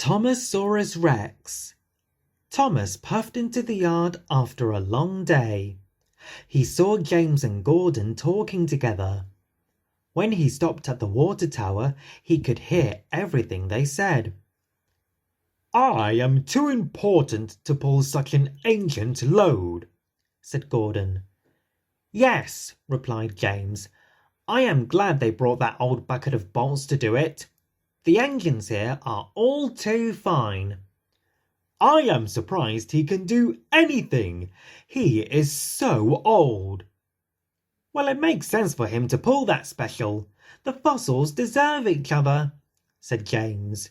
Thomas-saurus Rex. Thomas puffed into the yard after a long day. He saw James and Gordon talking together. When he stopped at the water tower, he could hear everything they said. "I am too important to pull such an ancient load," said Gordon. "Yes," replied James. "I am glad they brought that old bucket of bolts to do it. The engines here are all too fine." "I am surprised he can do anything. He is so old." "Well, it makes sense for him to pull that special. The fossils deserve each other," said James.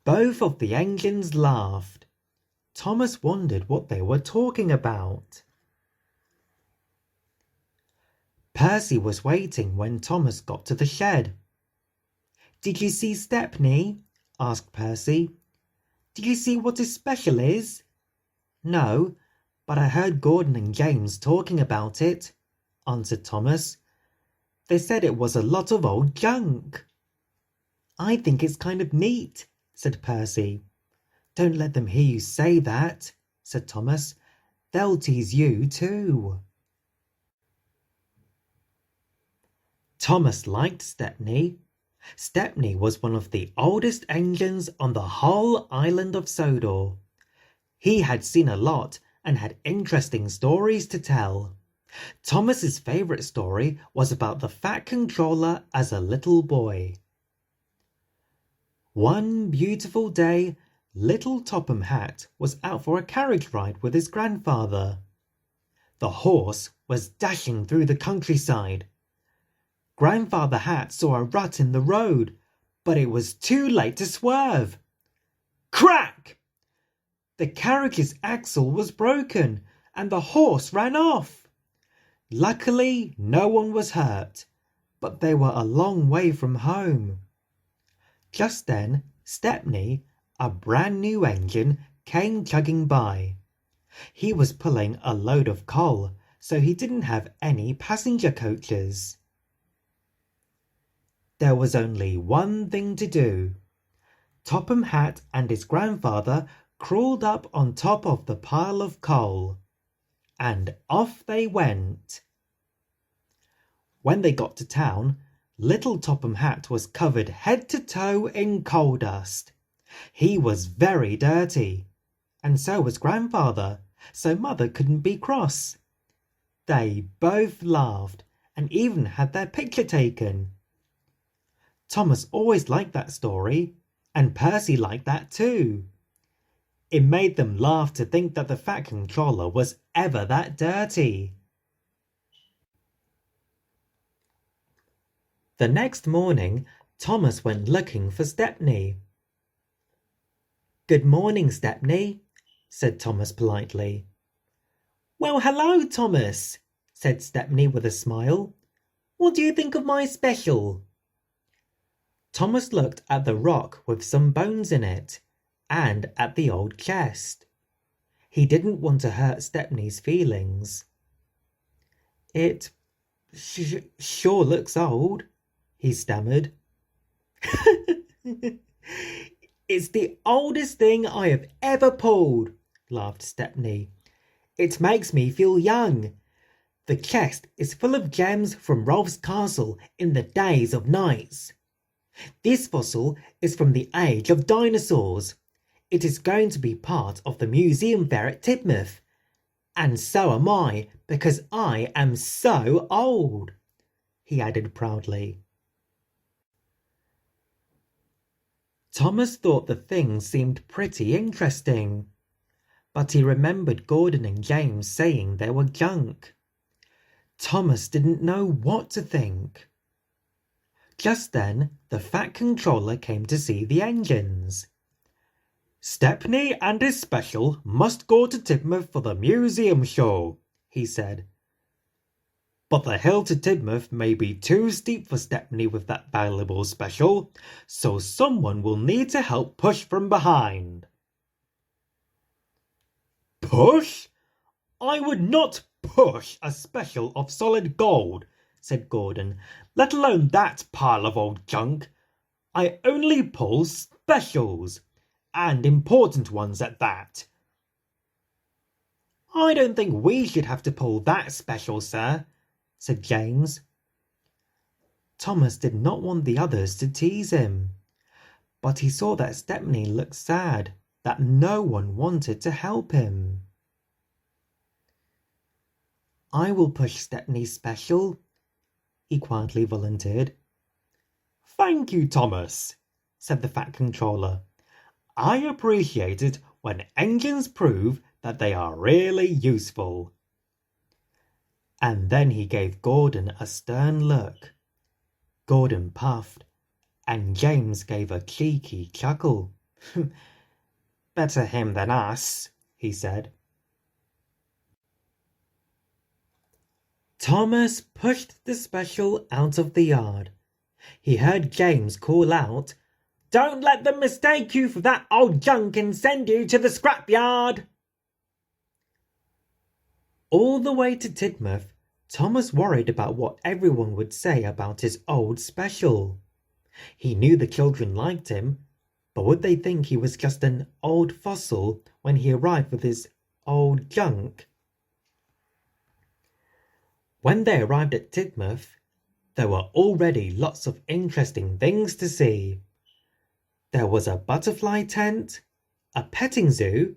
Both of the engines laughed. Thomas wondered what they were talking about. Percy was waiting when Thomas got to the shed. "Did you see Stepney?" asked Percy. "Did you see what his special is?" "No, but I heard Gordon and James talking about it," answered Thomas. "They said it was a lot of old junk." "I think it's kind of neat," said Percy. "Don't let them hear you say that," said Thomas. "They'll tease you too." Thomas liked Stepney. Stepney was one of the oldest engines on the whole island of Sodor. He had seen a lot and had interesting stories to tell. Thomas's favorite story was about the Fat Controller as a little boy. One beautiful day, little Topham Hatt was out for a carriage ride with his grandfather. The horse was dashing through the countryside. Grandfather Hatt saw a rut in the road, but it was too late to swerve. Crack! The carriage's axle was broken and the horse ran off. Luckily, no one was hurt, but they were a long way from home. Just then, Stepney, a brand new engine, came chugging by. He was pulling a load of coal, so he didn't have any passenger coaches. There was only one thing to do. Topham Hatt and his grandfather crawled up on top of the pile of coal, and off they went. When they got to town, little Topham Hatt was covered head to toe in coal dust. He was very dirty, and so was Grandfather, so Mother couldn't be cross. They both laughed and even had their picture taken. Thomas always liked that story, and Percy liked that too. It made them laugh to think that the Fat Controller was ever that dirty. The next morning, Thomas went looking for Stepney. "Good morning, Stepney," said Thomas politely. "Well, hello, Thomas," said Stepney with a smile. "What do you think of my special?" Thomas looked at the rock with some bones in it, and at the old chest. He didn't want to hurt Stepney's feelings. "It sure looks old," he stammered. "It's the oldest thing I have ever pulled," laughed Stepney. "It makes me feel young. The chest is full of gems from Rolf's castle in the days of knights. This fossil is from the age of dinosaurs. It is going to be part of the museum fair at Tidmouth. And so am I, because I am so old," he added proudly. Thomas thought the things seemed pretty interesting, but he remembered Gordon and James saying they were junk. Thomas didn't know what to think. Just then, the Fat Controller came to see the engines. "Stepney and his special must go to Tidmouth for the museum show," he said. "But the hill to Tidmouth may be too steep for Stepney with that valuable special, so someone will need to help push from behind." "Push? I would not push a special of solid gold," said Gordon, "let alone that pile of old junk. I only pull specials, and important ones at that. I don't think we should have to pull that special, sir, said James. Thomas did not want the others to tease him, but he saw that Stepney looked sad, that no one wanted to help him. I will push Stepney's special, he quietly volunteered. Thank you, Thomas, said the Fat Controller. I appreciate it when engines prove that they are really useful. And then he gave Gordon a stern look. Gordon puffed, and James gave a cheeky chuckle. Better him than us, he said. Thomas pushed the special out of the yard. He heard James call out, "Don't let them mistake you for that old junk and send you to the scrapyard." All the way to Tidmouth, Thomas worried about what everyone would say about his old special. He knew the children liked him, but would they think he was just an old fossil when he arrived with his old junk? When they arrived at Tidmouth, there were already lots of interesting things to see. There was a butterfly tent, a petting zoo,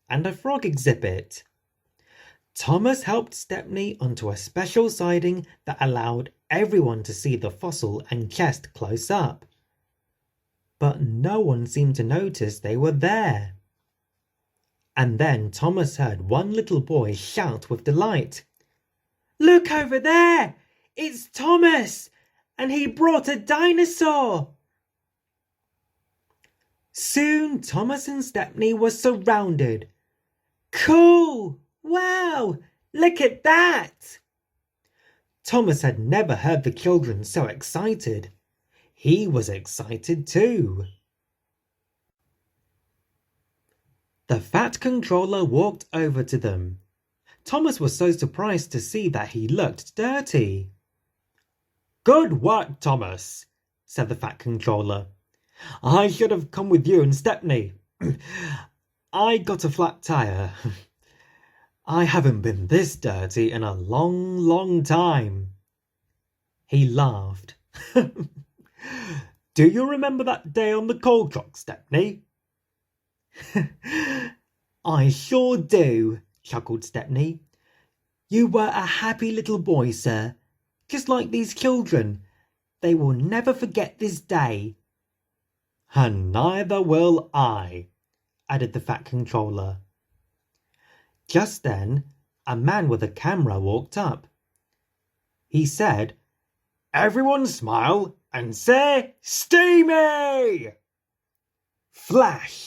and a frog exhibit. Thomas helped Stepney onto a special siding that allowed everyone to see the fossil and chest close up. But no one seemed to notice they were there. And then Thomas heard one little boy shout with delight, "Look over there! It's Thomas! And he brought a dinosaur!" Soon Thomas and Stepney were surrounded. "Cool! Wow! Look at that!" Thomas had never heard the children so excited. He was excited too. The Fat Controller walked over to them. Thomas was so surprised to see that he looked dirty. "Good work, Thomas," said the Fat Controller. "I should have come with you and Stepney. I got a flat tire. I haven't been this dirty in a long, long time." He laughed. "Do you remember that day on the coal truck, Stepney?" "I sure do," chuckled Stepney. "You were a happy little boy, sir, just like these children. They will never forget this day." "And neither will I," added the Fat Controller. Just then, a man with a camera walked up. He said, "Everyone smile and say steamy!" Flash!